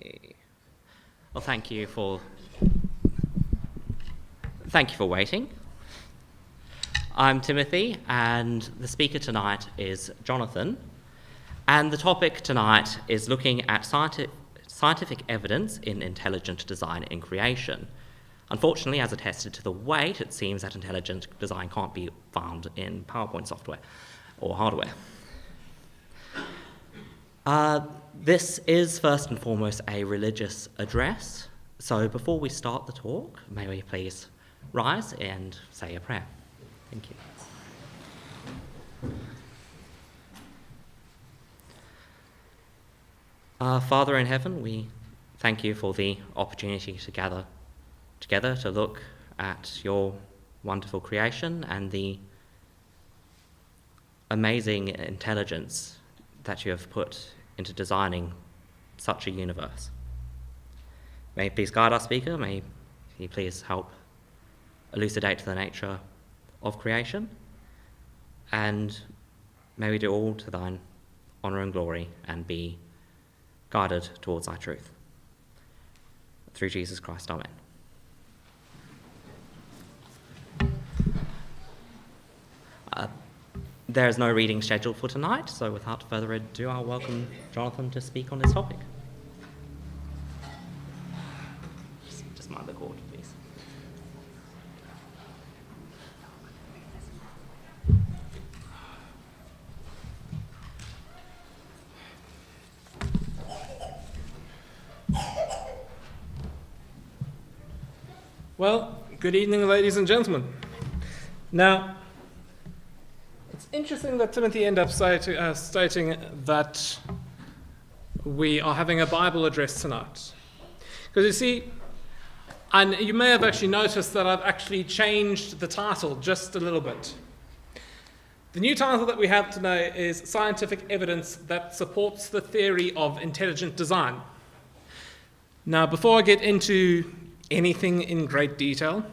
Okay. Well, thank you for waiting. I'm Timothy, and the speaker tonight is Jonathan. And the topic tonight is looking at scientific evidence in intelligent design in creation. Unfortunately, as attested to the weight, it seems that intelligent design can't be found in PowerPoint software or hardware. This is first and foremost a religious address. So before we start the talk, may we please rise and say a prayer. Thank you. Father in heaven, we thank you for the opportunity to gather together to look at your wonderful creation and the amazing intelligence that you have put into designing such a universe. May you please guide our speaker, may he please help elucidate the nature of creation, and may we do all to thine honour and glory and be guided towards thy truth. Through Jesus Christ, amen. There is no reading scheduled for tonight, so without further ado, I'll welcome Jonathan to speak on this topic. Just mind the cord, please. Well, good evening, ladies and gentlemen. Now, it's interesting that Timothy ended up stating that we are having a Bible address tonight. Because you see, and you may have actually noticed that I've actually changed the title just a little bit. The new title that we have today is Scientific Evidence That Supports the Theory of Intelligent Design. Now, before I get into anything in great detail,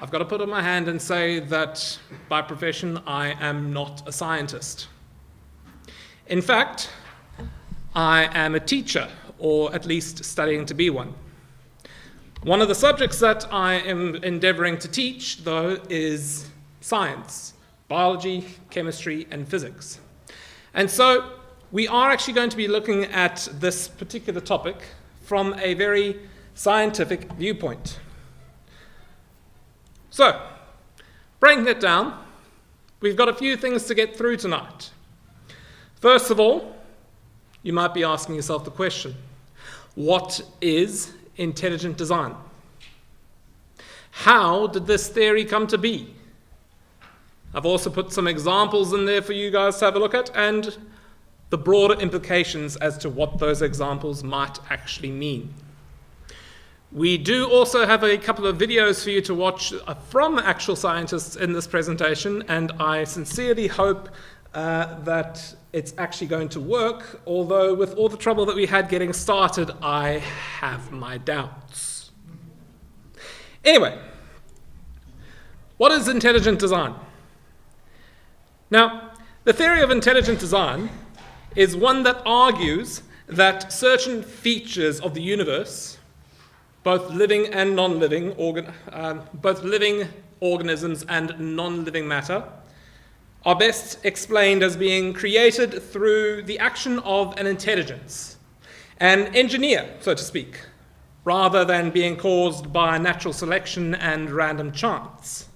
I've got to put up my hand and say that by profession I am not a scientist. In fact, I am a teacher, or at least studying to be one. One of the subjects that I am endeavouring to teach, though, is science, biology, chemistry, and physics. And so we are actually going to be looking at this particular topic from a very scientific viewpoint. So, breaking it down, we've got a few things to get through tonight. First of all, you might be asking yourself the question, what is intelligent design? How did this theory come to be? I've also put some examples in there for you guys to have a look at, and the broader implications as to what those examples might actually mean. We do also have a couple of videos for you to watch from actual scientists in this presentation, and I sincerely hope that it's actually going to work, although with all the trouble that we had getting started, I have my doubts. Anyway, what is intelligent design? Now, the theory of intelligent design is one that argues that certain features of the universe, both living and non-living, both living organisms and non-living matter, are best explained as being created through the action of an intelligence, an engineer, so to speak, rather than being caused by natural selection and random chance.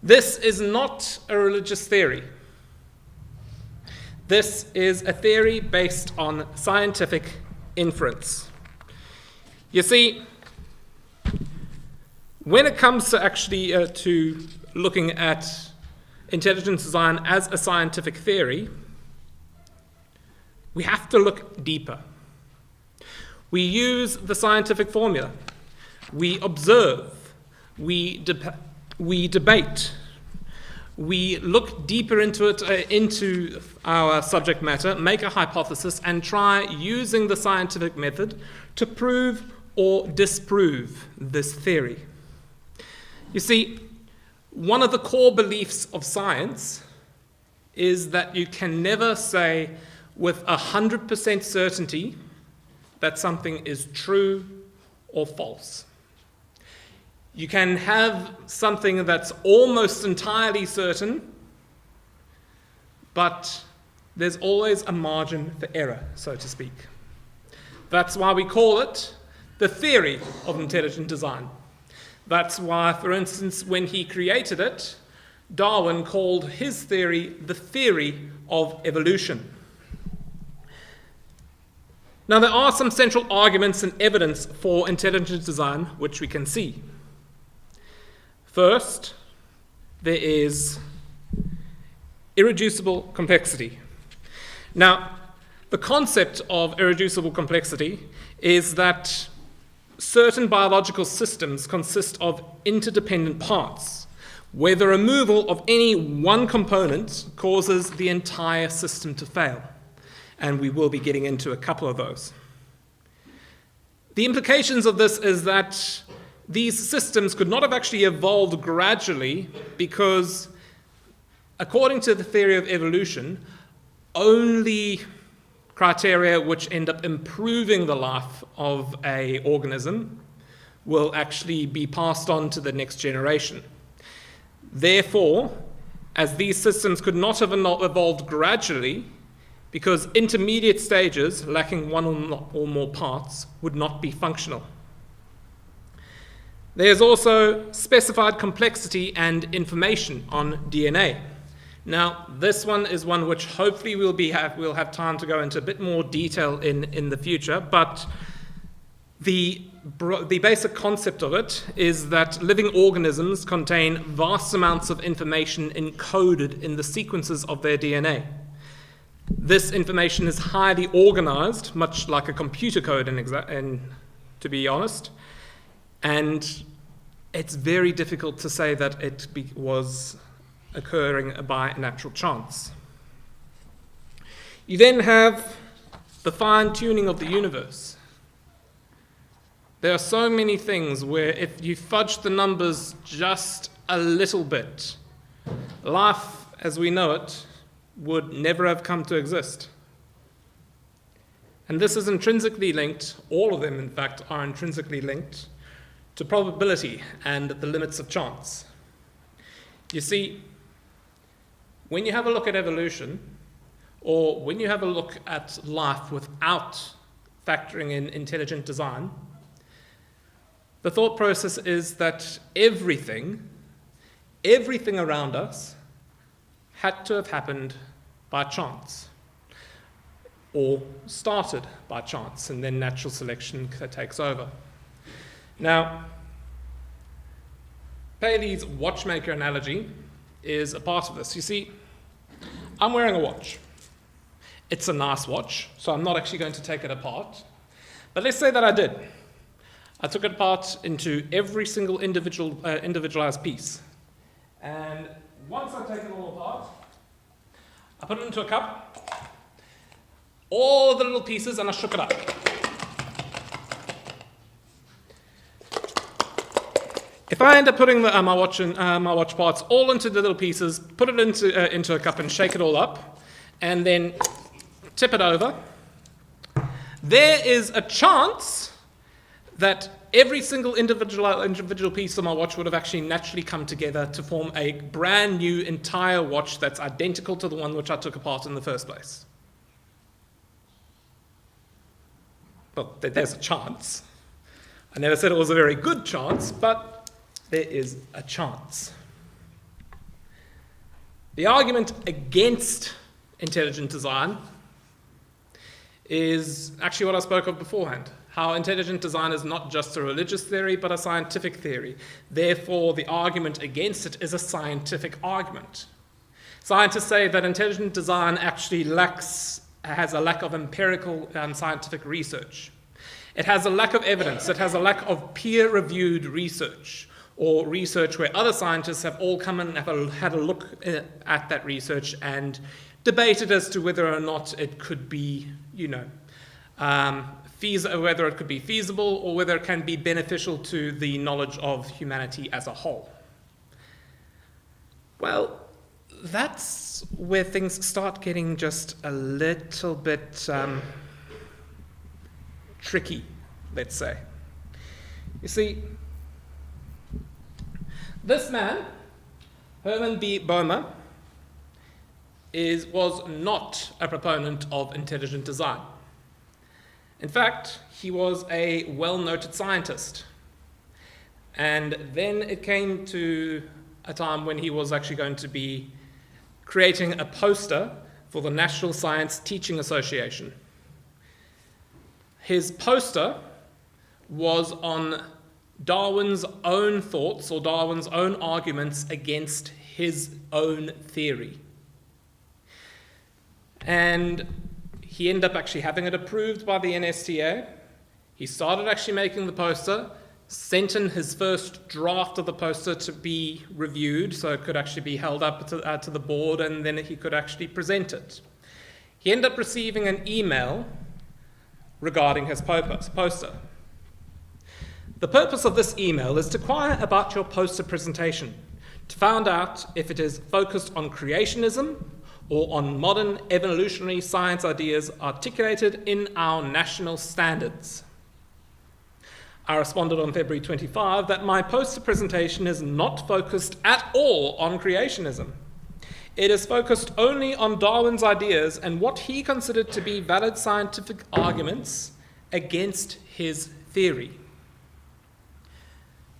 This is not a religious theory. This is a theory based on scientific inference. You see, when it comes to actually to looking at intelligent design as a scientific theory, we have to look deeper. We use the scientific formula. We observe. We debate. We look deeper into it, into our subject matter, make a hypothesis, and try using the scientific method to prove or disprove this theory. You see, one of the core beliefs of science is that you can never say with 100% certainty that something is true or false. You can have something that's almost entirely certain, but there's always a margin for error, so to speak. That's why we call it the theory of intelligent design. That's why, for instance, when he created it, Darwin called his theory the theory of evolution. Now, there are some central arguments and evidence for intelligent design which we can see. First, there is irreducible complexity. Now, the concept of irreducible complexity is that certain biological systems consist of interdependent parts, where the removal of any one component causes the entire system to fail. And we will be getting into a couple of those. The implications of this is that these systems could not have actually evolved gradually because, according to the theory of evolution, only criteria which end up improving the life of an organism will actually be passed on to the next generation. Therefore, as these systems could not have evolved gradually, because intermediate stages lacking one or more parts would not be functional. There's also specified complexity and information on DNA. Now, this one is one which hopefully we'll have time to go into a bit more detail in the future, but the basic concept of it is that living organisms contain vast amounts of information encoded in the sequences of their DNA. This information is highly organized, much like a computer code, to be honest, and it's very difficult to say that it was occurring by natural chance. You then have the fine-tuning of the universe. There are so many things where if you fudge the numbers just a little bit, life as we know it would never have come to exist. And this is intrinsically linked, all of them in fact are intrinsically linked, to probability and the limits of chance. You see, when you have a look at evolution, or when you have a look at life without factoring in intelligent design, the thought process is that everything around us had to have happened by chance, or started by chance, and then natural selection takes over. Now, Paley's watchmaker analogy is a part of this. You see, I'm wearing a watch. It's a nice watch, so I'm not actually going to take it apart. But let's say that I did. I took it apart into every single individualized piece. And once I take it all apart, I put it into a cup, all the little pieces, and I shook it up. If I end up putting my watch parts all into the little pieces, put it into a cup and shake it all up, and then tip it over, there is a chance that every single individual piece of my watch would have actually naturally come together to form a brand new entire watch that's identical to the one which I took apart in the first place. Well, there's a chance. I never said it was a very good chance, but there is a chance. The argument against intelligent design is actually what I spoke of beforehand. How intelligent design is not just a religious theory, but a scientific theory. Therefore, the argument against it is a scientific argument. Scientists say that intelligent design actually has a lack of empirical scientific research. It has a lack of evidence. It has a lack of peer-reviewed research, or research where other scientists have all come and had a look at that research and debated as to whether or not it could be, whether it could be feasible or whether it can be beneficial to the knowledge of humanity as a whole. Well, that's where things start getting just a little bit tricky, let's say. You see, this man, Herman B. Boehmer, was not a proponent of intelligent design. In fact, he was a well-noted scientist. And then it came to a time when he was actually going to be creating a poster for the National Science Teaching Association. His poster was on Darwin's own thoughts or Darwin's own arguments against his own theory. And he ended up actually having it approved by the NSTA. He started actually making the poster, sent in his first draft of the poster to be reviewed, so it could actually be held up to the board, and then he could actually present it. He ended up receiving an email regarding his poster. The purpose of this email is to inquire about your poster presentation, to find out if it is focused on creationism or on modern evolutionary science ideas articulated in our national standards. I responded on February 25 that my poster presentation is not focused at all on creationism. It is focused only on Darwin's ideas and what he considered to be valid scientific arguments against his theory.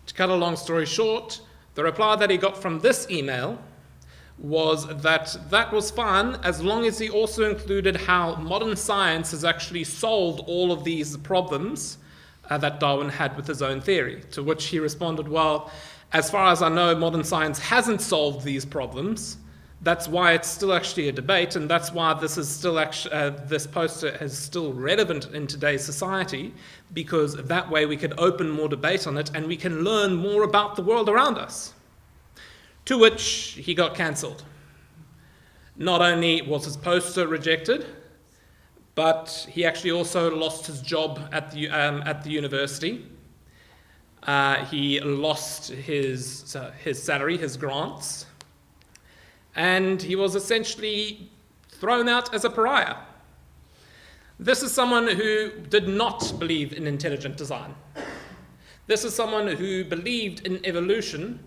To cut a long story short, the reply that he got from this email was that that was fine as long as he also included how modern science has actually solved all of these problems that Darwin had with his own theory. To which he responded, well, as far as I know, modern science hasn't solved these problems. That's why it's still actually a debate, and that's why this is still this poster is still relevant in today's society, because that way we can open more debate on it and we can learn more about the world around us. To which he got cancelled. Not only was his poster rejected, but he actually also lost his job at the university. He lost his salary, his grants, and he was essentially thrown out as a pariah. This is someone who did not believe in intelligent design. This is someone who believed in evolution,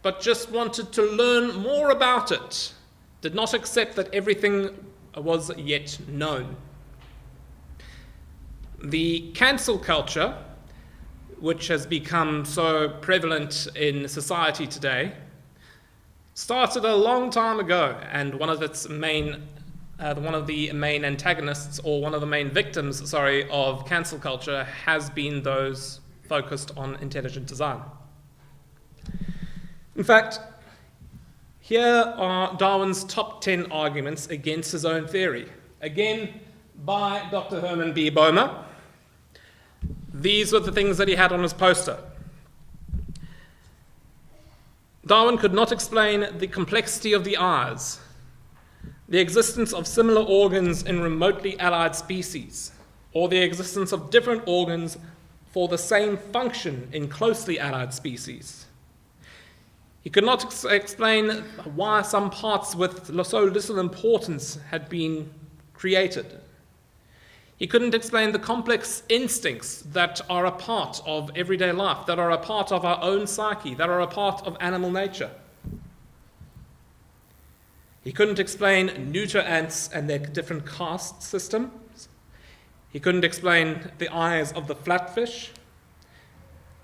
but just wanted to learn more about it, did not accept that everything was yet known. The cancel culture, which has become so prevalent in society today, started a long time ago, and one of the main antagonists, or one of the main victims, of cancel culture has been those focused on intelligent design. In fact, here are Darwin's top 10 arguments against his own theory, again by Dr. Herman B. Boehmer. These were the things that he had on his poster. Darwin could not explain the complexity of the eyes, the existence of similar organs in remotely allied species, or the existence of different organs for the same function in closely allied species. He could not explain why some parts with so little importance had been created. He couldn't explain the complex instincts that are a part of everyday life, that are a part of our own psyche, that are a part of animal nature. He couldn't explain neuter ants and their different caste systems. He couldn't explain the eyes of the flatfish,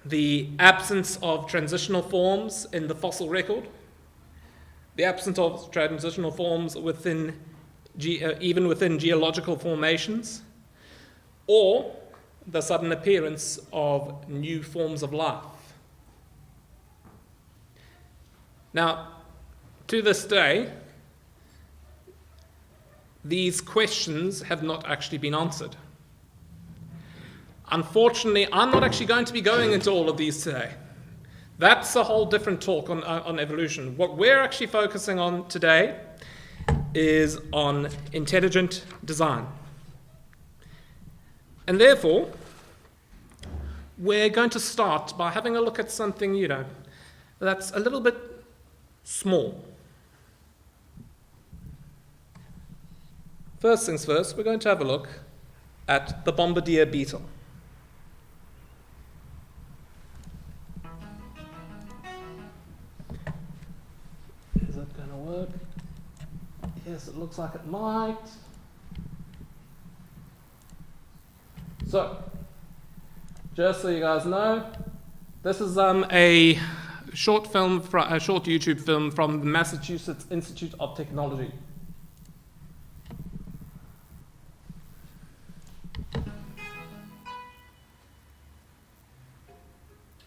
the absence of transitional forms in the fossil record, the absence of transitional forms even within geological formations, or the sudden appearance of new forms of life. Now, to this day, these questions have not actually been answered. Unfortunately, I'm not actually going to be going into all of these today. That's a whole different talk on evolution. What we're actually focusing on today is on intelligent design. And therefore, we're going to start by having a look at something, that's a little bit small. First things first, we're going to have a look at the bombardier beetle. Is it going to work? Yes, it looks like it might. So, just so you guys know, this is a short film, a short YouTube film from the Massachusetts Institute of Technology.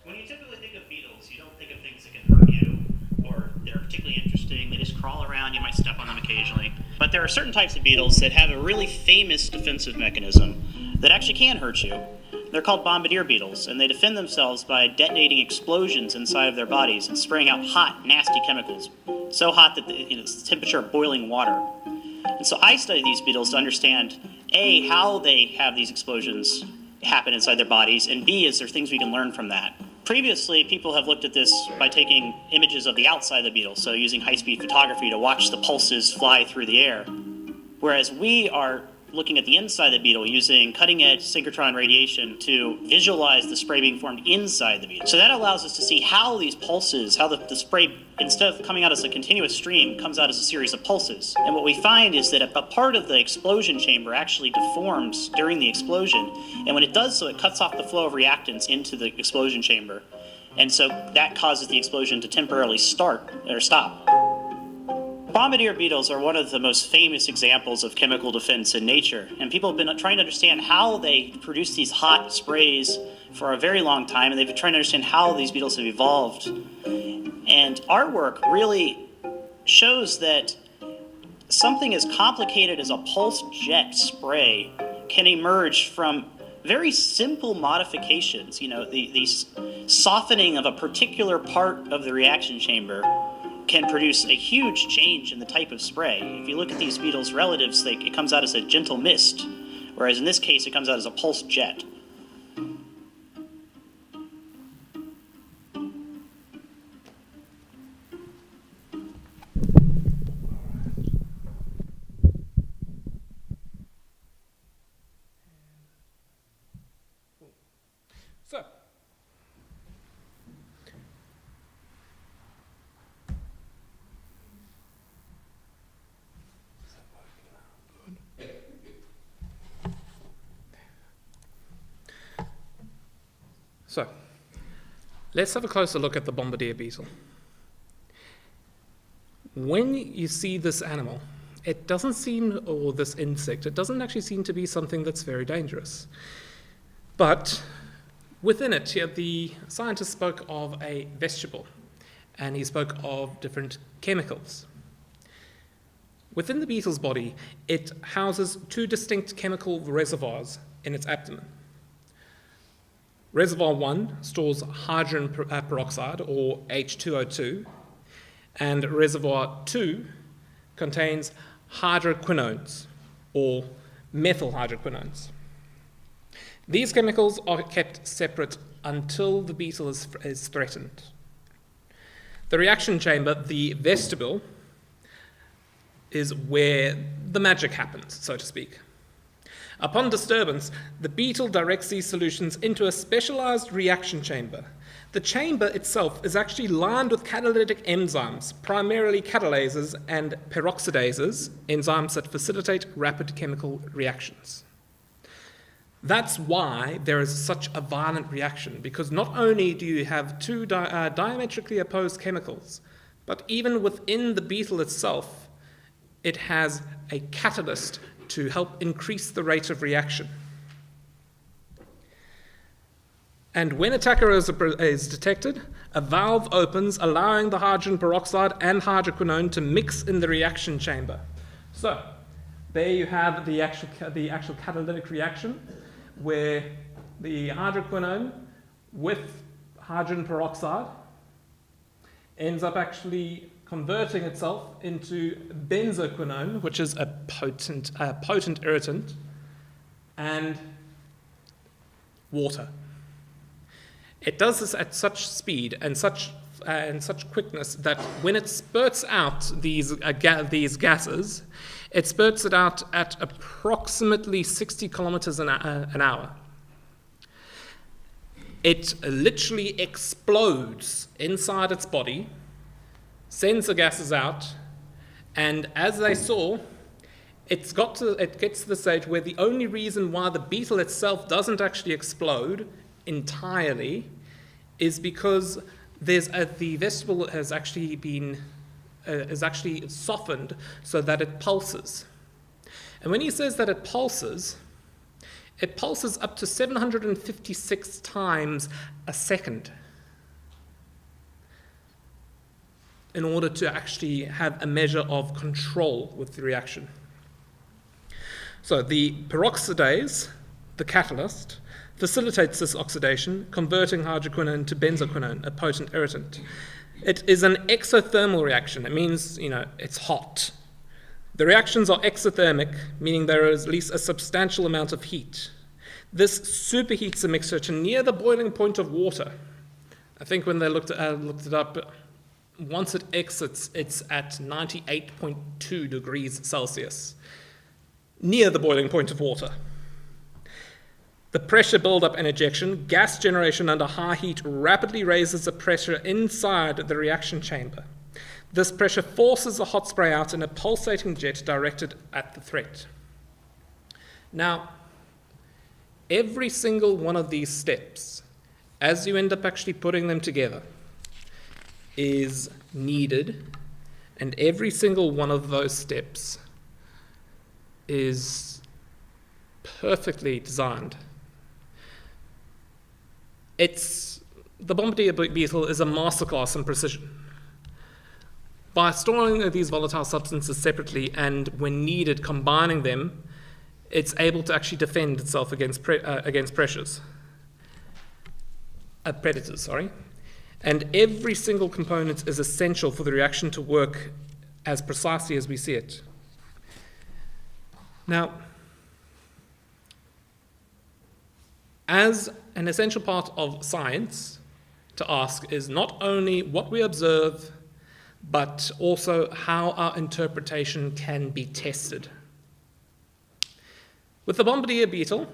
When you typically think of beetles, you don't think of things that can hurt you or they're particularly interesting. They just crawl around, you might step on them occasionally. But there are certain types of beetles that have a really famous defensive mechanism that actually can hurt you. They're called bombardier beetles, and they defend themselves by detonating explosions inside of their bodies and spraying out hot, nasty chemicals, so hot that it's the temperature of boiling water. And so I study these beetles to understand, A, how they have these explosions happen inside their bodies, and B, is there things we can learn from that. Previously, people have looked at this by taking images of the outside of the beetle, so using high-speed photography to watch the pulses fly through the air. Whereas we are looking at the inside of the beetle using cutting-edge synchrotron radiation to visualize the spray being formed inside the beetle. So that allows us to see how these pulses, how the spray, instead of coming out as a continuous stream, comes out as a series of pulses. And what we find is that a part of the explosion chamber actually deforms during the explosion. And when it does so, it cuts off the flow of reactants into the explosion chamber. And so that causes the explosion to temporarily start or stop. Bombardier beetles are one of the most famous examples of chemical defense in nature, and people have been trying to understand how they produce these hot sprays for a very long time, and they've been trying to understand how these beetles have evolved. And our work really shows that something as complicated as a pulse jet spray can emerge from very simple modifications. The softening of a particular part of the reaction chamber can produce a huge change in the type of spray. If you look at these beetles' relatives, it comes out as a gentle mist, whereas in this case, it comes out as a pulse jet. So, let's have a closer look at the bombardier beetle. When you see this animal, it doesn't seem, or this insect, it doesn't actually seem to be something that's very dangerous. But within it, the scientist spoke of a vestibule, and he spoke of different chemicals. Within the beetle's body, it houses two distinct chemical reservoirs in its abdomen. Reservoir 1 stores hydrogen peroxide, or H2O2, and reservoir 2 contains hydroquinones, or methyl hydroquinones. These chemicals are kept separate until the beetle is threatened. The reaction chamber, the vestibule, is where the magic happens, so to speak. Upon disturbance, the beetle directs these solutions into a specialized reaction chamber. The chamber itself is actually lined with catalytic enzymes, primarily catalases and peroxidases, enzymes that facilitate rapid chemical reactions. That's why there is such a violent reaction, because not only do you have two diametrically opposed chemicals, but even within the beetle itself, it has a catalyst to help increase the rate of reaction. And when attacker is detected, a valve opens, allowing the hydrogen peroxide and hydroquinone to mix in the reaction chamber. So, there you have the actual catalytic reaction, where the hydroquinone with hydrogen peroxide ends up actually converting itself into benzoquinone, which is a potent irritant, and water. It does this at such speed and such quickness that when it spurts out these gases, It spurts it out at approximately 60 kilometers an hour. It literally explodes inside its body, sends the gases out, and as they saw, it gets to the stage where the only reason why the beetle itself doesn't actually explode entirely is because the vegetable has actually been softened so that it pulses. And when he says that it pulses up to 756 times a second in order to actually have a measure of control with the reaction. So the peroxidase, the catalyst, facilitates this oxidation, converting hydroquinone to benzoquinone, a potent irritant. It is an exothermal reaction. It means, it's hot. The reactions are exothermic, meaning there is at least a substantial amount of heat. This superheats the mixture to near the boiling point of water. I think when they looked it up, once it exits, it's at 98.2 degrees Celsius, near the boiling point of water. The pressure buildup and ejection, gas generation under high heat rapidly raises the pressure inside the reaction chamber. This pressure forces the hot spray out in a pulsating jet directed at the threat. Now, every single one of these steps, as you end up actually putting them together, is needed, and every single one of those steps is perfectly designed. The Bombardier Beetle is a masterclass in precision. By storing these volatile substances separately and, when needed, combining them, it's able to actually defend itself against predators. And every single component is essential for the reaction to work as precisely as we see it. Now, as an essential part of science to ask is not only what we observe, but also how our interpretation can be tested. With the Bombardier Beetle,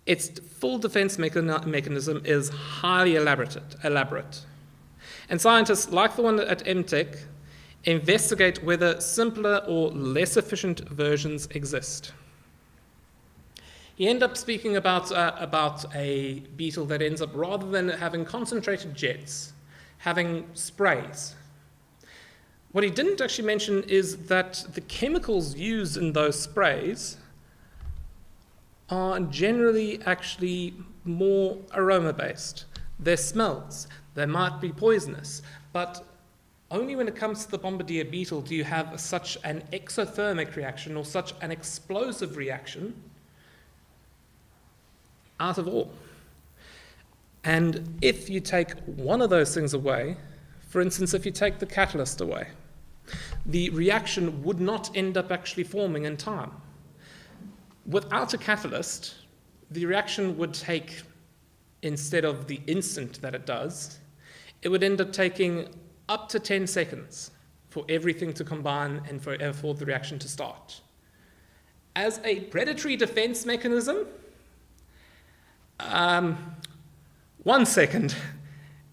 its full defense mechanism is highly elaborate. And scientists, like the one at MTech, investigate whether simpler or less efficient versions exist. He ended up speaking about a beetle that ends up, rather than having concentrated jets, having sprays. What he didn't actually mention is that the chemicals used in those sprays are generally actually more aroma-based. Their smells, they might be poisonous, but only when it comes to the Bombardier Beetle do you have such an exothermic reaction or such an explosive reaction out of all. And if you take one of those things away, for instance, if you take the catalyst away, the reaction would not end up actually forming in time. Without a catalyst, the reaction would take, instead of the instant that it does, it would end up taking up to 10 seconds for everything to combine and for the reaction to start. As a predatory defense mechanism, 1 second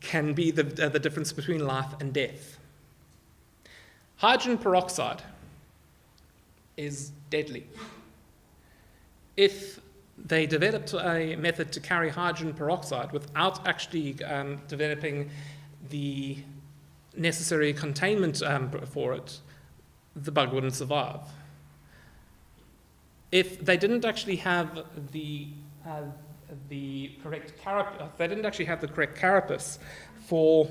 can be the difference between life and death. Hydrogen peroxide is deadly. If they developed a method to carry hydrogen peroxide without actually developing the necessary containment for it, the bug wouldn't survive. If they didn't actually have the correct carapace for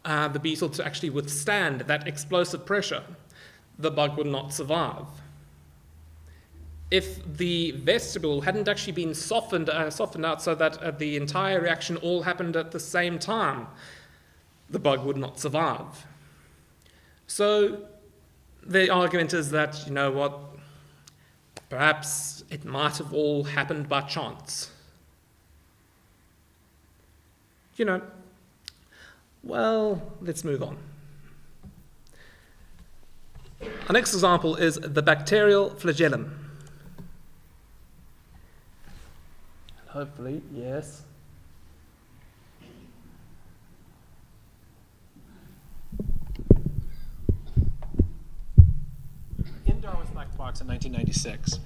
the beetle to actually withstand that explosive pressure, the bug would not survive. If the vestibule hadn't actually been softened out so that the entire reaction all happened at the same time, the bug would not survive. So the argument is that, you know what, perhaps it might have all happened by chance. Well, let's move on. Our next example is the bacterial flagellum. Hopefully, yes. In Darwin's Black Box in 1996,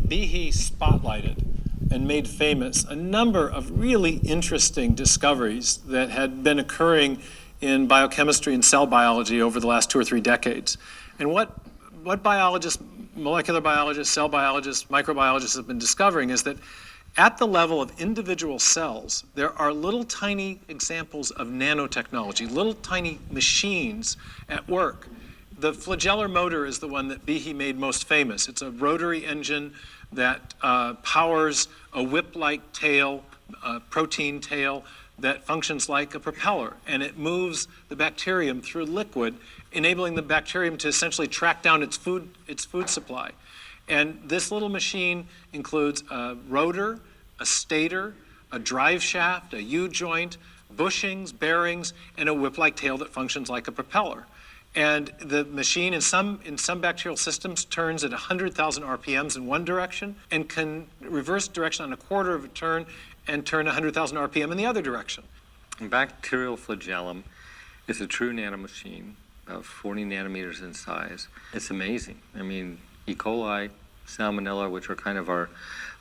Behe spotlighted and made famous a number of really interesting discoveries that had been occurring in biochemistry and cell biology over the last 2 or 3 decades. And what biologists, molecular biologists, cell biologists, microbiologists have been discovering is that at the level of individual cells, there are little tiny examples of nanotechnology, little tiny machines at work. The flagellar motor is the one that Behe made most famous. It's a rotary engine that powers a whip-like tail, a protein tail, that functions like a propeller, and it moves the bacterium through liquid, enabling the bacterium to essentially track down its food supply. And this little machine includes a rotor, a stator, a drive shaft, a U-joint, bushings, bearings, and a whip-like tail that functions like a propeller. And the machine in some bacterial systems turns at 100,000 RPMs in one direction and can reverse direction on a quarter of a turn and turn 100,000 RPM in the other direction. Bacterial flagellum is a true nanomachine, about 40 nanometers in size. It's amazing. I mean, E. coli, Salmonella, which are kind of our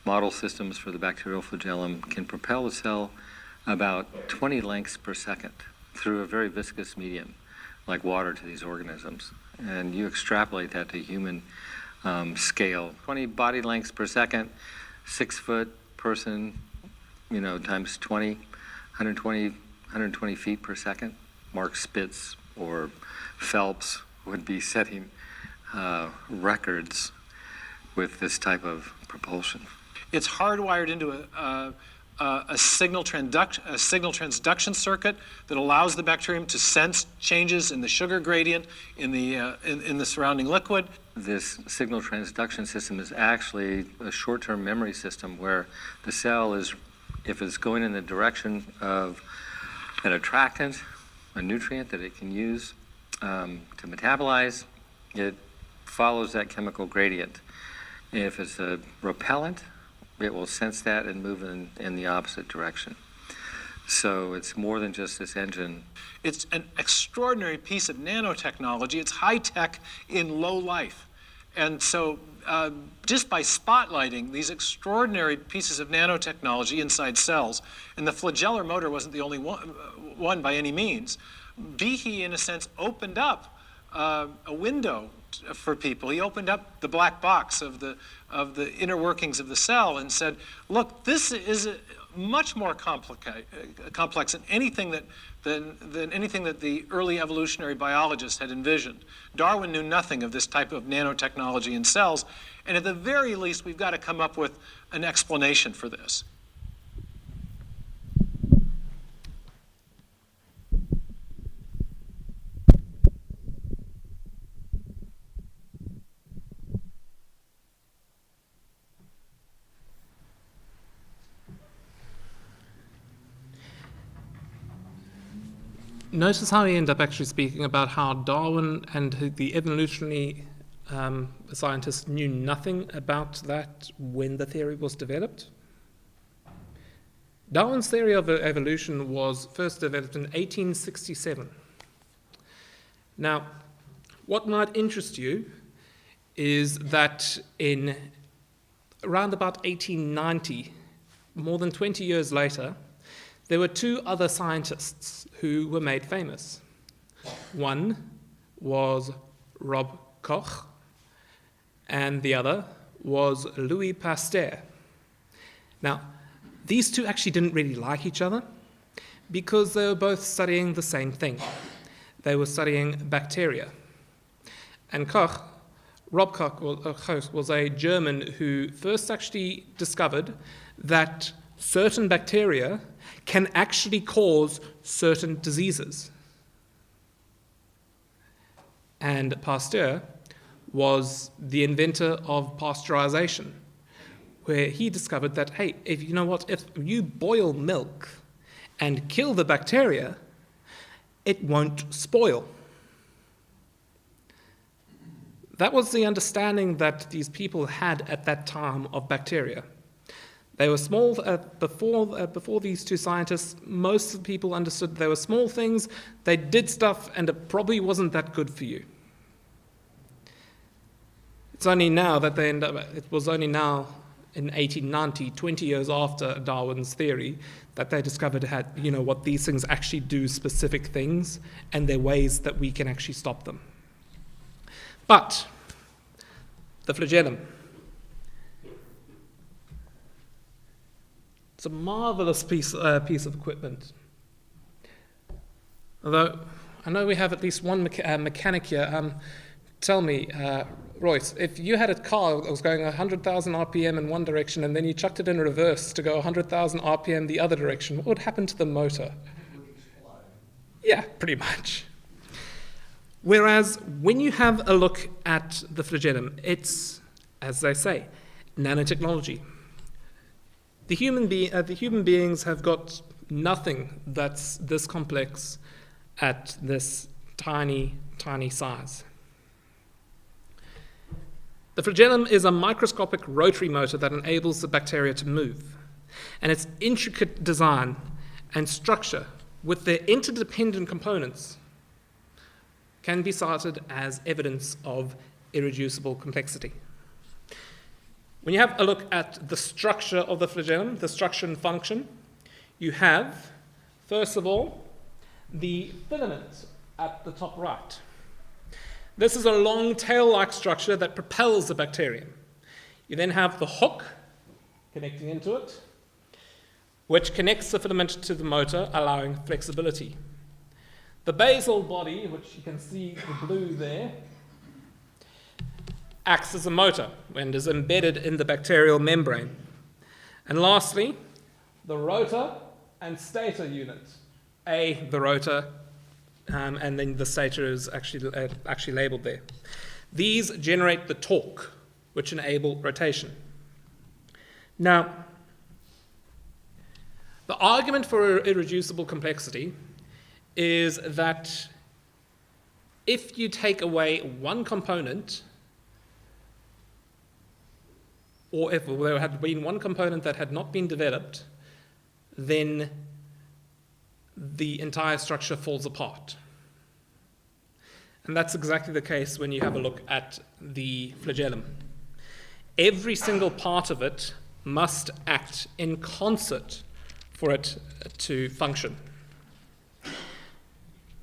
model systems for the bacterial flagellum, can propel a cell about 20 lengths per second through a very viscous medium, like water to these organisms. And you extrapolate that to human scale. 20 body lengths per second, 6-foot person, times 20, 120 feet per second. Mark Spitz or Phelps would be setting records with this type of propulsion. It's hardwired into a signal transduction circuit that allows the bacterium to sense changes in the sugar gradient in the surrounding liquid. This signal transduction system is actually a short-term memory system where the cell is, if it's going in the direction of an attractant, a nutrient that it can use to metabolize, it follows that chemical gradient. If it's a repellent, it will sense that and move in the opposite direction. So it's more than just this engine. It's an extraordinary piece of nanotechnology. It's high tech in low life. And so just by spotlighting these extraordinary pieces of nanotechnology inside cells, and the flagellar motor wasn't the only one by any means, Behe, in a sense, opened up a window for people. He opened up the black box of the inner workings of the cell and said, look, this is much more complex than anything that the early evolutionary biologists had envisioned. Darwin knew nothing of this type of nanotechnology in cells, and at the very least, we've got to come up with an explanation for this. Notice how he ended up actually speaking about how Darwin and the evolutionary scientists knew nothing about that when the theory was developed. Darwin's theory of evolution was first developed in 1867. Now, what might interest you is that in around about 1890, more than 20 years later, there were 2 other scientists who were made famous. One was Rob Koch, and the other was Louis Pasteur. Now, these 2 actually didn't really like each other because they were both studying the same thing. They were studying bacteria. And Rob Koch was a German who first actually discovered that certain bacteria can actually cause certain diseases. And Pasteur was the inventor of pasteurization, where he discovered that, hey, if you boil milk and kill the bacteria, it won't spoil. that was the understanding that these people had at that time of bacteria. They were small, before these two scientists, most of the people understood they were small things, they did stuff, and it probably wasn't that good for you. It's only now that it was only now in 1890, 20 years after Darwin's theory, that they discovered what these things actually do, specific things, and there are ways that we can actually stop them. But the flagellum. It's a marvelous piece of equipment. Although I know we have at least one mechanic here. Tell me, Royce, if you had a car that was going 100,000 RPM in one direction and then you chucked it in reverse to go 100,000 RPM the other direction, what would happen to the motor? Yeah, pretty much. Whereas when you have a look at the flagellum, it's, as they say, nanotechnology. The human beings have got nothing that's this complex at this tiny, tiny size. The flagellum is a microscopic rotary motor that enables the bacteria to move. And its intricate design and structure with their interdependent components can be cited as evidence of irreducible complexity. When you have a look at the structure of the flagellum, the structure and function, you have, first of all, the filament at the top right. This is a long tail-like structure that propels the bacterium. You then have the hook connecting into it, which connects the filament to the motor, allowing flexibility. The basal body, which you can see the blue there, acts as a motor and is embedded in the bacterial membrane. And lastly, the rotor and stator unit. The rotor, and then the stator is actually labeled there. These generate the torque, which enable rotation. Now, the argument for irreducible complexity is that if you take away one component, or if there had been one component that had not been developed, then the entire structure falls apart. And that's exactly the case when you have a look at the flagellum. Every single part of it must act in concert for it to function,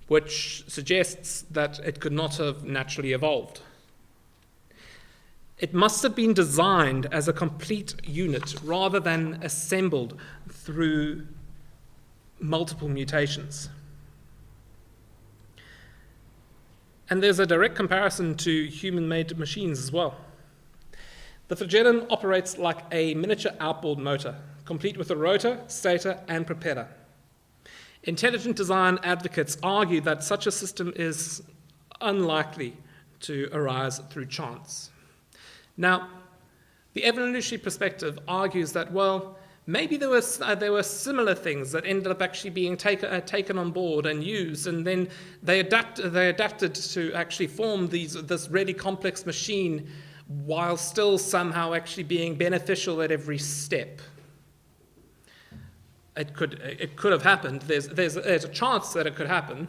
which suggests that it could not have naturally evolved. It must have been designed as a complete unit rather than assembled through multiple mutations. And there's a direct comparison to human-made machines as well. The flagellum operates like a miniature outboard motor, complete with a rotor, stator, and propeller. Intelligent design advocates argue that such a system is unlikely to arise through chance. Now, the evolutionary perspective argues that, well, maybe there were similar things that ended up actually being taken on board and used, and then they adapted to actually form this really complex machine while still somehow actually being beneficial at every step. It could have happened. There's a chance that it could happen.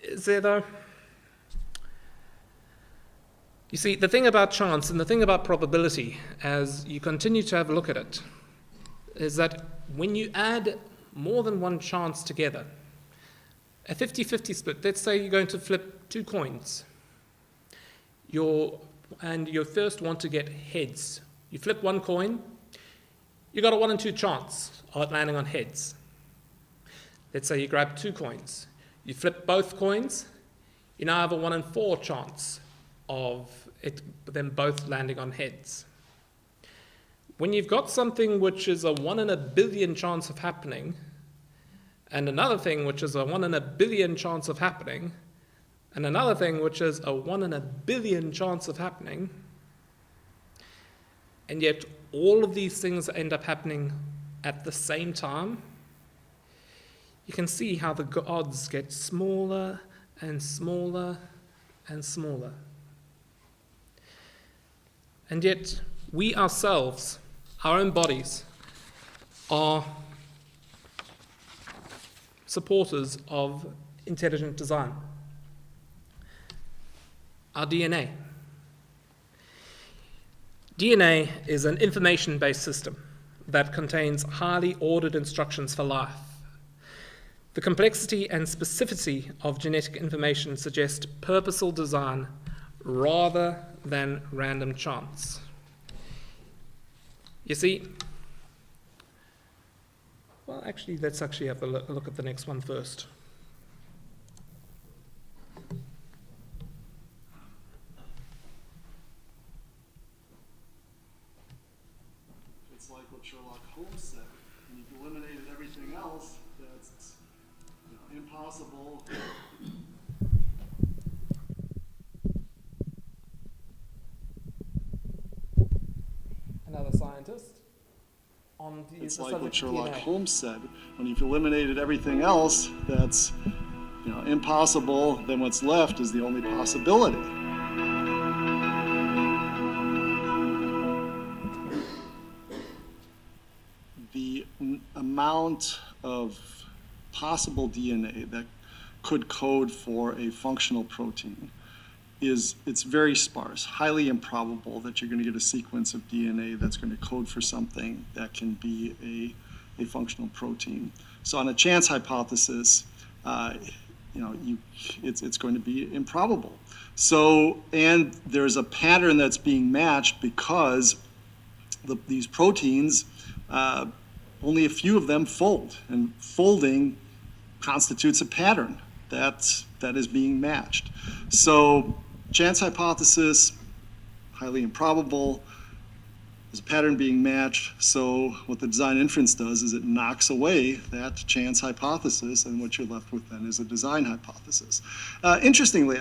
Is there though? You see, the thing about chance and the thing about probability, as you continue to have a look at it, is that when you add more than one chance together, a 50-50 split, let's say you're going to flip two coins, and you first want to get heads. You flip one coin, you got a 1 in 2 chance of it landing on heads. Let's say you grab 2 coins. You flip both coins, you now have a 1 in 4 chance of them both landing on heads. When you've got something which is a 1 in a billion chance of happening, and another thing which is a 1 in a billion chance of happening, and another thing which is a 1 in a billion chance of happening, and yet all of these things end up happening at the same time, you can see how the odds get smaller and smaller and smaller. And yet, we ourselves, our own bodies, are supporters of intelligent design. Our DNA. DNA is an information-based system that contains highly ordered instructions for life. The complexity and specificity of genetic information suggest purposeful design rather than random chance. You see, well, actually, let's actually have a look at the next one first. It's like what Sherlock Holmes said. When you've eliminated everything else, that's impossible. Another scientist on the It's the like what subject of Sherlock DNA. Holmes said. When you've eliminated everything else, that's impossible. Then what's left is the only possibility. The amount of possible DNA that could code for a functional protein it's very sparse, highly improbable that you're going to get a sequence of DNA that's going to code for something that can be a functional protein. So on a chance hypothesis, it's going to be improbable. So, and there's a pattern that's being matched because these proteins, only a few of them fold, and folding constitutes a pattern that is being matched. So chance hypothesis, highly improbable. There's a pattern being matched. So what the design inference does is it knocks away that chance hypothesis, and what you're left with then is a design hypothesis. Interestingly,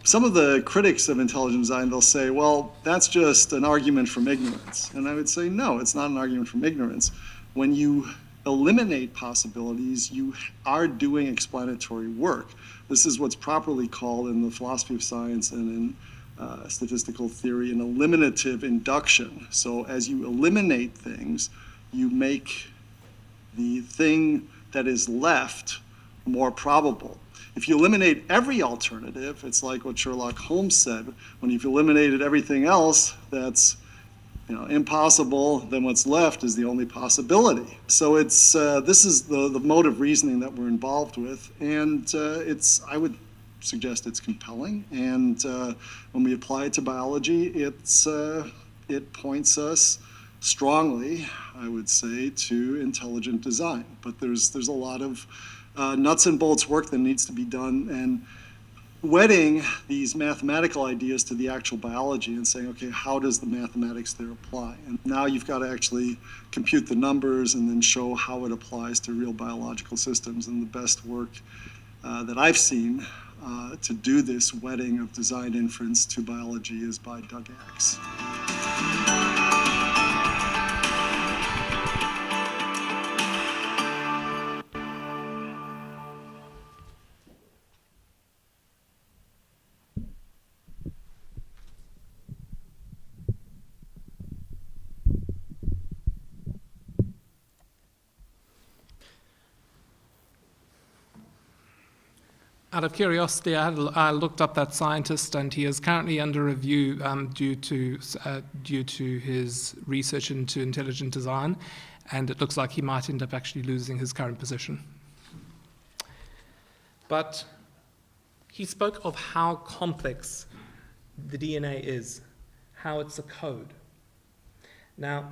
some of the critics of intelligent design, they'll say, well, that's just an argument from ignorance. And I would say, no, it's not an argument from ignorance. When you eliminate possibilities, you are doing explanatory work. This is what's properly called in the philosophy of science and in statistical theory an eliminative induction. So as you eliminate things, you make the thing that is left more probable. If you eliminate every alternative, it's like what Sherlock Holmes said, when you've eliminated everything else that's impossible, then what's left is the only possibility. So it's this is the mode of reasoning that we're involved with, and I would suggest it's compelling. And when we apply it to biology, it points us strongly, I would say, to intelligent design. But there's a lot of nuts and bolts work that needs to be done, and wedding these mathematical ideas to the actual biology and saying, okay, how does the mathematics there apply? And now you've got to actually compute the numbers and then show how it applies to real biological systems. And the best work that I've seen to do this wedding of design inference to biology is by Doug Axe. Out of curiosity, I looked up that scientist, and he is currently under review due to his research into intelligent design, and it looks like he might end up actually losing his current position. But he spoke of how complex the DNA is, how it's a code. Now,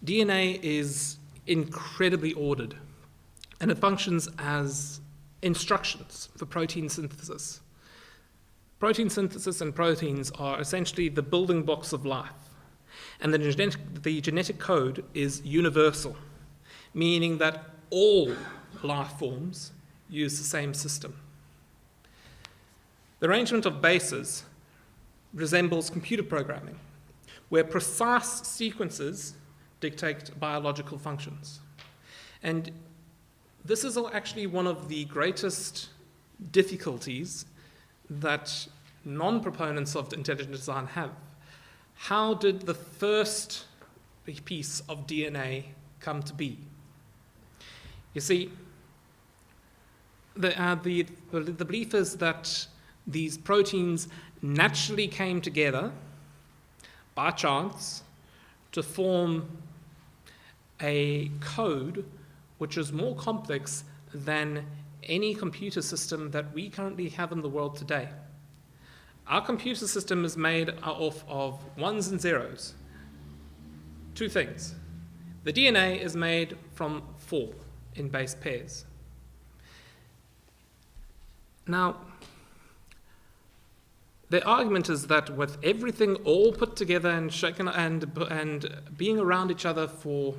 DNA is incredibly ordered, and it functions as instructions for protein synthesis. Protein synthesis and proteins are essentially the building blocks of life, and the genetic code is universal, meaning that all life forms use the same system. The arrangement of bases resembles computer programming, where precise sequences dictate biological functions. And this is actually one of the greatest difficulties that non-proponents of intelligent design have. How did the first piece of DNA come to be? You see, the belief is that these proteins naturally came together by chance to form a code which is more complex than any computer system that we currently have in the world today. Our computer system is made off of ones and zeros. Two things. The DNA is made from 4 in base pairs. Now, the argument is that with everything all put together and shaken and being around each other for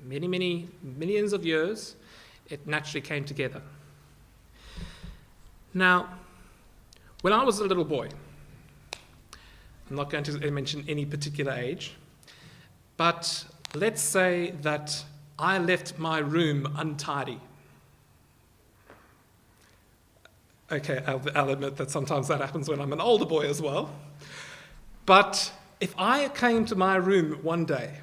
many, many millions of years, it naturally came together. Now, when I was a little boy, I'm not going to mention any particular age, but let's say that I left my room untidy. Okay, I'll admit that sometimes that happens when I'm an older boy as well. But if I came to my room one day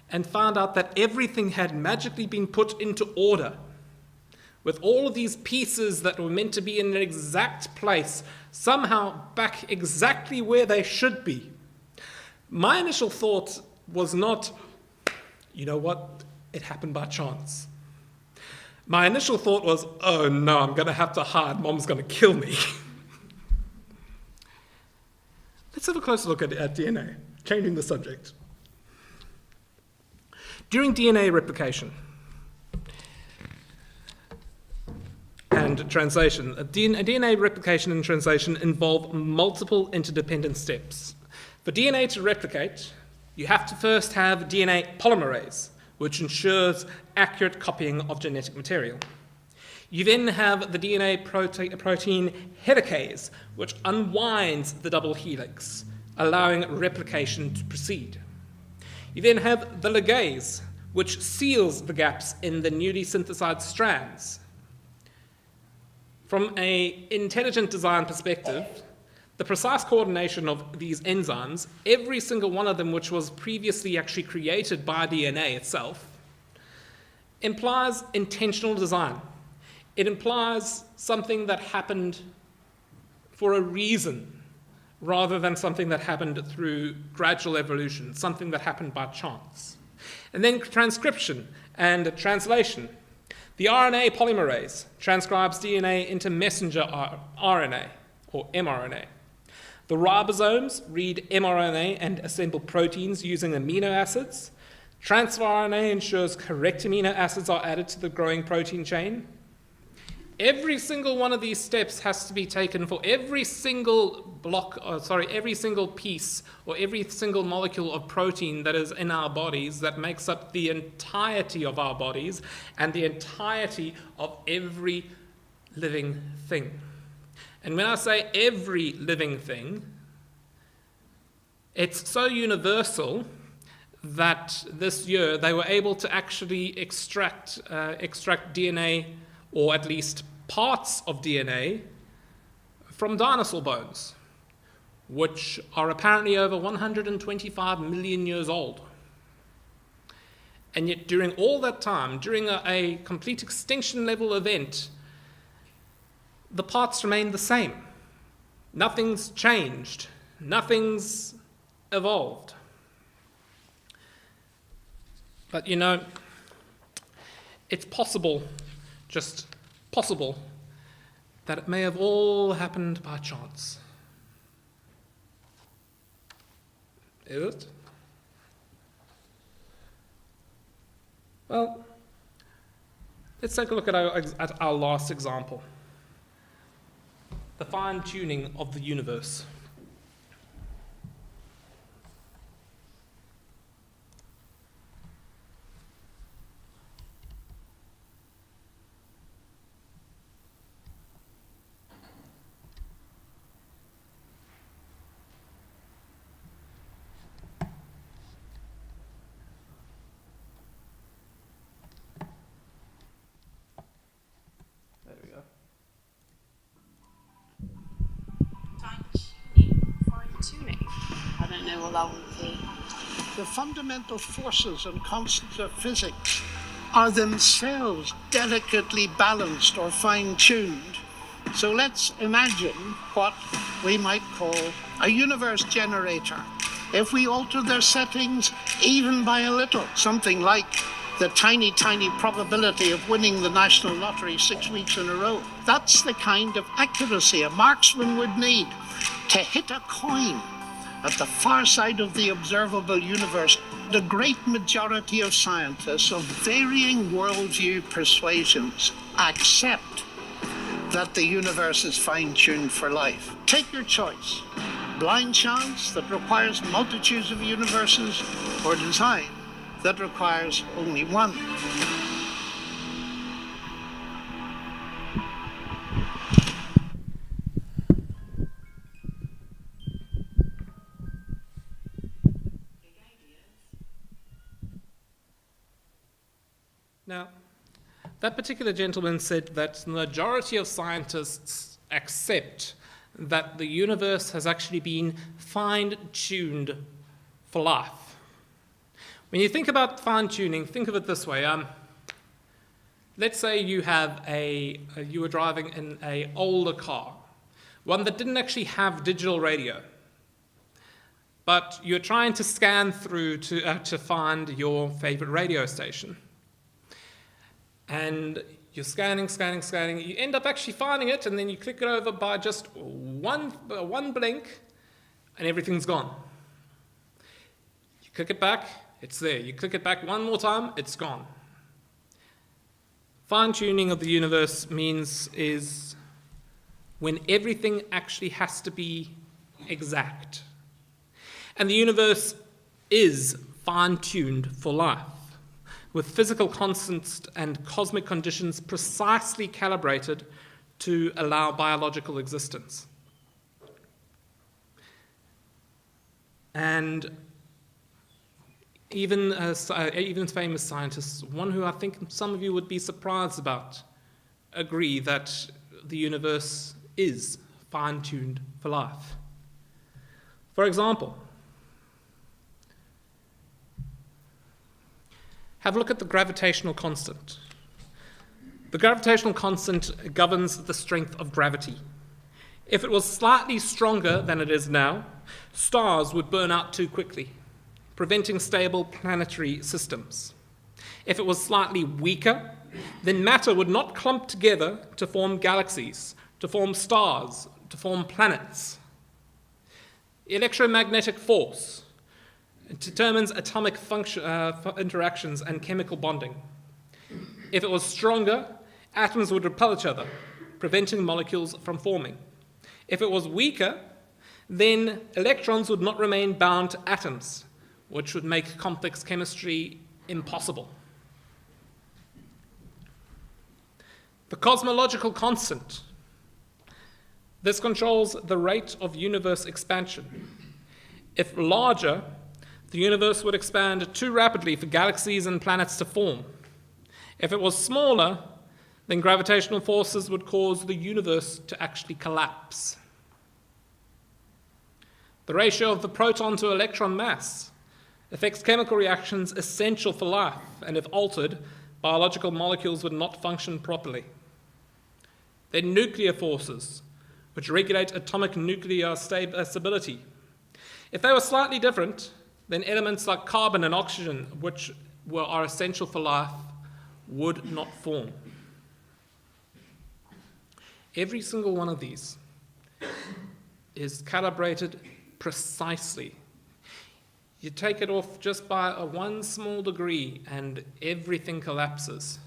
and found out that everything had magically been put into order, with all of these pieces that were meant to be in an exact place, somehow back exactly where they should be, my initial thought was not, you know what, it happened by chance. My initial thought was, oh no, I'm going to have to hide, Mom's going to kill me. Let's have a closer look at DNA, changing the subject. During DNA replication and translation, DNA replication and translation involve multiple interdependent steps. For DNA to replicate, you have to first have DNA polymerase, which ensures accurate copying of genetic material. You then have the DNA protein helicase, which unwinds the double helix, allowing replication to proceed. You then have the ligase, which seals the gaps in the newly synthesized strands. From an intelligent design perspective, the precise coordination of these enzymes, every single one of them which was previously actually created by DNA itself, implies intentional design. It implies something that happened for a reason, rather than something that happened through gradual evolution, something that happened by chance. And then transcription and translation. The RNA polymerase transcribes DNA into messenger RNA, or mRNA. The ribosomes read mRNA and assemble proteins using amino acids. Transfer RNA ensures correct amino acids are added to the growing protein chain. Every single one of these steps has to be taken for every single every single piece or every single molecule of protein that is in our bodies that makes up the entirety of our bodies and the entirety of every living thing. And when I say every living thing, it's so universal that this year they were able to actually extract DNA, or at least parts of DNA, from dinosaur bones, which are apparently over 125 million years old. And yet during all that time, during a complete extinction level event, the parts remain the same. Nothing's changed. Nothing's evolved. But you know, it's possible, just possible, that it may have all happened by chance. Is it? Well, let's take a look at our last example. The fine-tuning of the universe. know along the The fundamental forces and constants of physics are themselves delicately balanced or fine-tuned. So let's imagine what we might call a universe generator. If we alter their settings even by a little, something like the tiny, tiny probability of winning the national lottery 6 weeks in a row, that's the kind of accuracy a marksman would need to hit a coin at the far side of the observable universe. The great majority of scientists of varying worldview persuasions accept that the universe is fine-tuned for life. Take your choice. Blind chance that requires multitudes of universes, or design that requires only one. Now, that particular gentleman said that the majority of scientists accept that the universe has actually been fine-tuned for life. When you think about fine-tuning, think of it this way. Let's say you were driving in an older car, one that didn't actually have digital radio, but you're trying to scan through to find your favorite radio station. And you're scanning, you end up actually finding it, and then you click it over by just one blink, and everything's gone. You click it back, it's there. You click it back one more time, it's gone. Fine-tuning of the universe is when everything actually has to be exact. And the universe is fine-tuned for life, with physical constants and cosmic conditions precisely calibrated to allow biological existence. And even famous scientists, one who I think some of you would be surprised about, agree that the universe is fine-tuned for life. For example, have a look at the gravitational constant. The gravitational constant governs the strength of gravity. If it was slightly stronger than it is now, stars would burn out too quickly, preventing stable planetary systems. If it was slightly weaker, then matter would not clump together to form galaxies, to form stars, to form planets. Electromagnetic force determines atomic interactions and chemical bonding. If it was stronger, atoms would repel each other, preventing molecules from forming. If it was weaker, then electrons would not remain bound to atoms, which would make complex chemistry impossible. The cosmological constant. This controls the rate of universe expansion. If larger, the universe would expand too rapidly for galaxies and planets to form. If it was smaller, then gravitational forces would cause the universe to actually collapse. The ratio of the proton to electron mass affects chemical reactions essential for life, and if altered, biological molecules would not function properly. Then nuclear forces, which regulate atomic nuclear stability. If they were slightly different, then elements like carbon and oxygen, which are essential for life, would not form. Every single one of these is calibrated precisely. You take it off just by one small degree and everything collapses.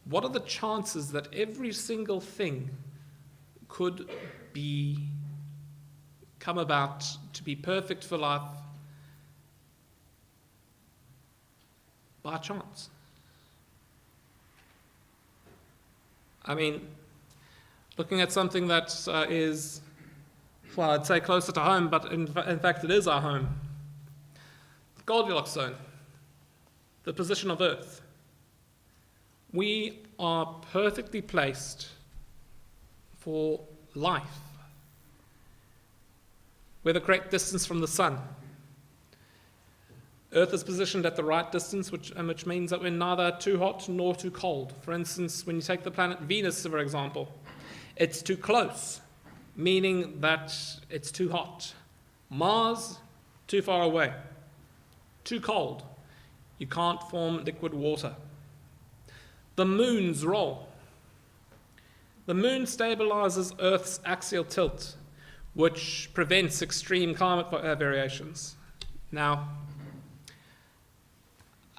What are the chances that every single thing could come about to be perfect for life by chance? I mean, looking at something that is, well, I'd say closer to home, but in fact it is our home. The Goldilocks zone, the position of Earth. We are perfectly placed for life. We're the correct distance from the sun. Earth is positioned at the right distance, which means that we're neither too hot nor too cold. For instance, when you take the planet Venus, for example, it's too close, meaning that it's too hot. Mars, too far away. Too cold. You can't form liquid water. The moon's role. The moon stabilizes Earth's axial tilt, which prevents extreme climate variations. Now,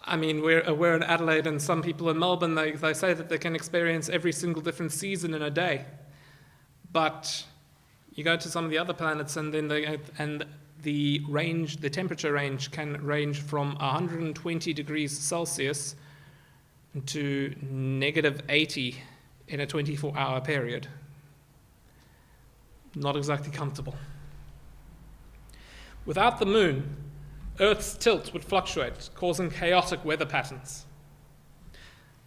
I mean, we're in Adelaide, and some people in Melbourne, they say that they can experience every single different season in a day. But you go to some of the other planets, and then the temperature range can range from 120 degrees Celsius to -80 in a 24-hour period. Not exactly comfortable. Without the moon, Earth's tilt would fluctuate, causing chaotic weather patterns.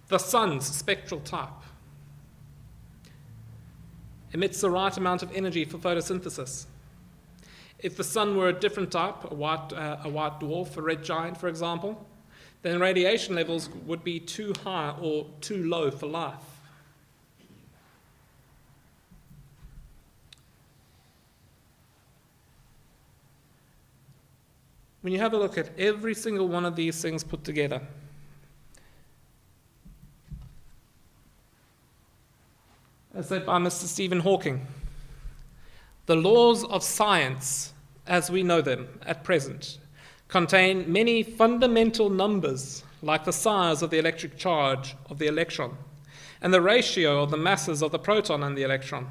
The sun's spectral type emits the right amount of energy for photosynthesis. If the sun were a different type, a white dwarf, a red giant, for example, then radiation levels would be too high or too low for life. When you have a look at every single one of these things put together, as said by Mr. Stephen Hawking, the laws of science, as we know them at present, contain many fundamental numbers, like the size of the electric charge of the electron, and the ratio of the masses of the proton and the electron.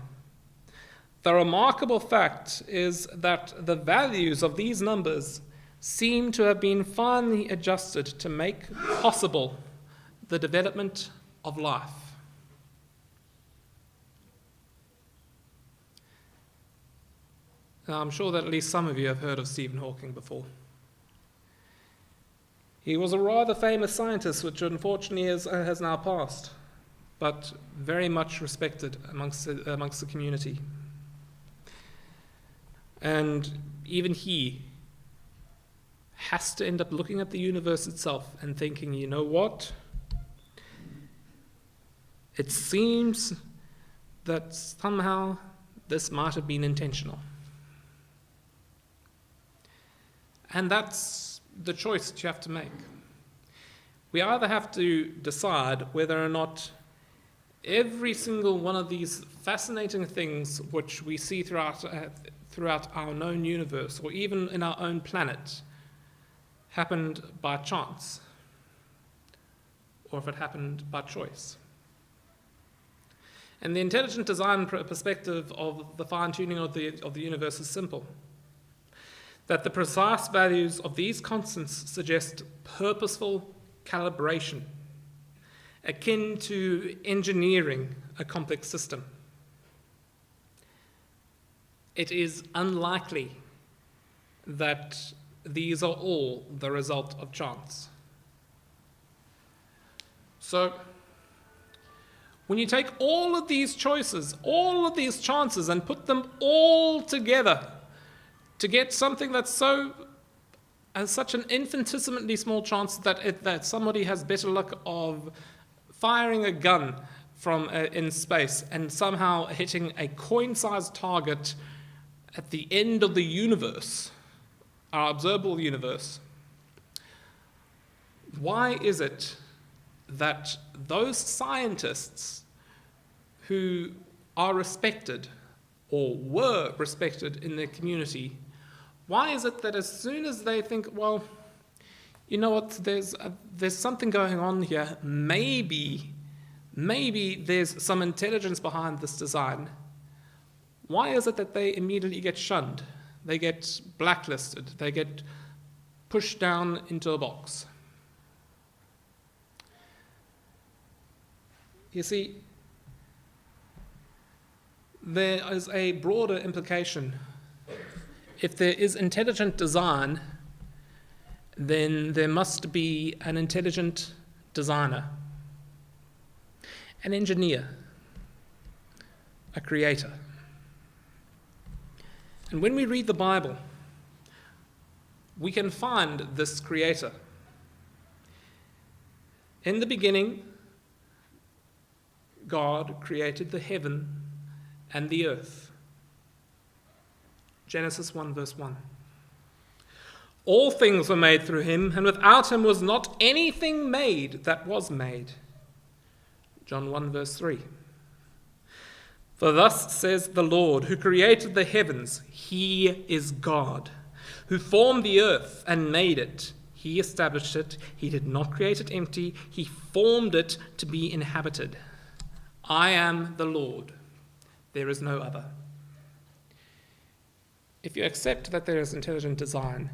The remarkable fact is that the values of these numbers seem to have been finely adjusted to make possible the development of life. Now, I'm sure that at least some of you have heard of Stephen Hawking before. He was a rather famous scientist, which unfortunately has now passed, but very much respected amongst the community. And even he has to end up looking at the universe itself and thinking, you know what? It seems that somehow this might have been intentional. And that's the choice that you have to make. We either have to decide whether or not every single one of these fascinating things which we see throughout our known universe, or even in our own planet, happened by chance, or if it happened by choice. And the intelligent design perspective of the fine-tuning of the universe is simple. That the precise values of these constants suggest purposeful calibration, akin to engineering a complex system. It is unlikely that these are all the result of chance. So, when you take all of these choices, all of these chances, and put them all together to get something that's such an infinitesimally small chance that somebody has better luck of firing a gun from in space and somehow hitting a coin-sized target at the end of the universe, our observable universe, why is it that those scientists who are respected or were respected in their community, why is it that as soon as they think, well, you know what, there's something going on here, maybe there's some intelligence behind this design, why is it that they immediately get shunned? They get blacklisted. They get pushed down into a box. You see, there is a broader implication. If there is intelligent design, then there must be an intelligent designer, an engineer, a creator. And when we read the Bible, we can find this creator. In the beginning, God created the heaven and the earth. Genesis 1 verse 1. All things were made through him, and without him was not anything made that was made. John 1 verse 3. For thus says the Lord, who created the heavens, he is God, who formed the earth and made it. He established it. He did not create it empty. He formed it to be inhabited. I am the Lord. There is no other. If you accept that there is intelligent design,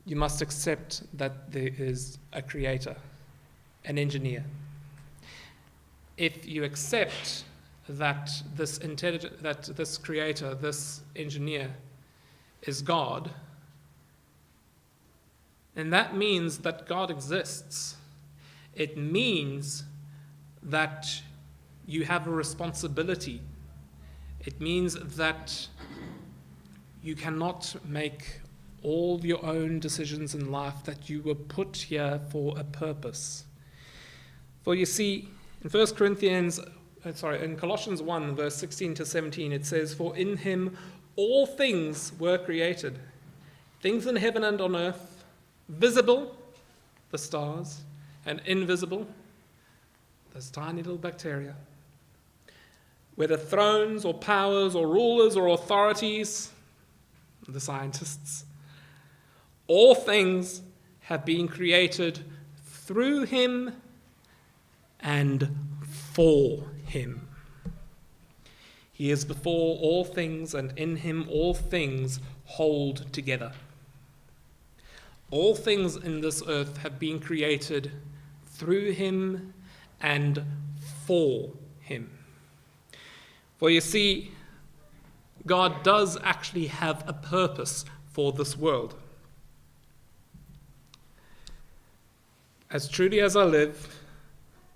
you must accept that there is a creator, an engineer. If you accept that this creator, this engineer, is God, and that means that God exists. It means that you have a responsibility. It means that you cannot make all your own decisions in life, that you were put here for a purpose. For you see, in in Colossians 1, verse 16 to 17, it says, "For in him all things were created, things in heaven and on earth, visible, the stars, and invisible, those tiny little bacteria. Whether thrones or powers or rulers or authorities, the scientists, all things have been created through him and for him. He is before all things, and in him all things hold together." All things in this earth have been created through him and for him. For you see, God does actually have a purpose for this world. "As truly as I live,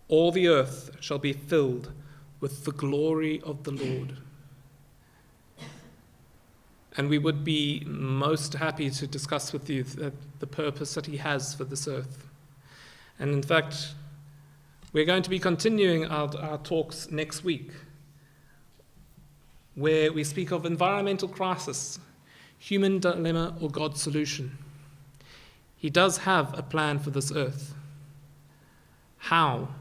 all the earth shall be filled with the glory of the Lord." And we would be most happy to discuss with you the purpose that he has for this earth. And in fact, we're going to be continuing our talks next week, where we speak of environmental crisis, human dilemma, or God's solution. He does have a plan for this earth. How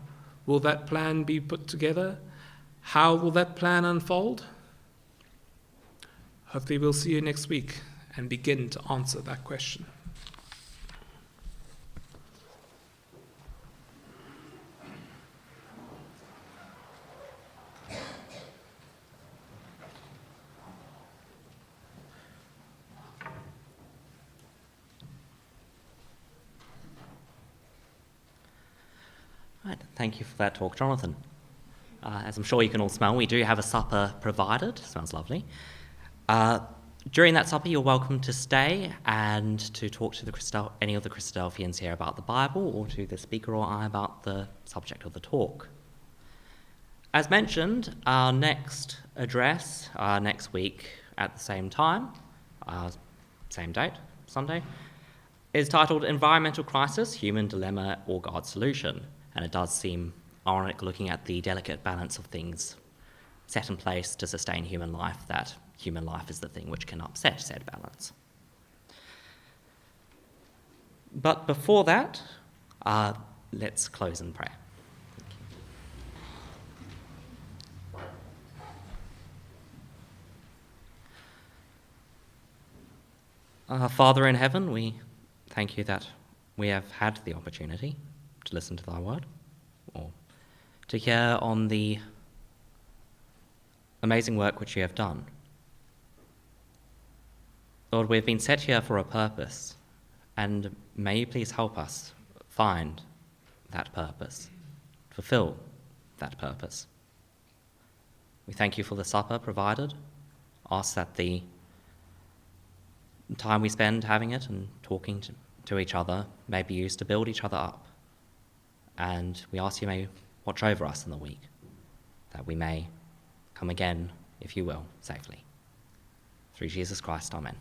will that plan be put together? How will that plan unfold? Hopefully we'll see you next week and begin to answer that question. Right, thank you for that talk, Jonathan. As I'm sure you can all smell, we do have a supper provided. Sounds lovely. During that supper, you're welcome to stay and to talk to any of the Christadelphians here about the Bible, or to the speaker or I about the subject of the talk. As mentioned, our next address next week at the same time, same date, Sunday, is titled Environmental Crisis, Human Dilemma, or God's Solution. And it does seem ironic, looking at the delicate balance of things set in place to sustain human life, that human life is the thing which can upset said balance. But before that, let's close in prayer. Father in heaven, we thank you that we have had the opportunity to listen to thy word, or to hear on the amazing work which you have done. Lord, we've been set here for a purpose, and may you please help us find that purpose, fulfill that purpose. We thank you for the supper provided. Ask that the time we spend having it and talking to each other may be used to build each other up. And we ask you may watch over us in the week, that we may come again, if you will, safely. Through Jesus Christ, amen.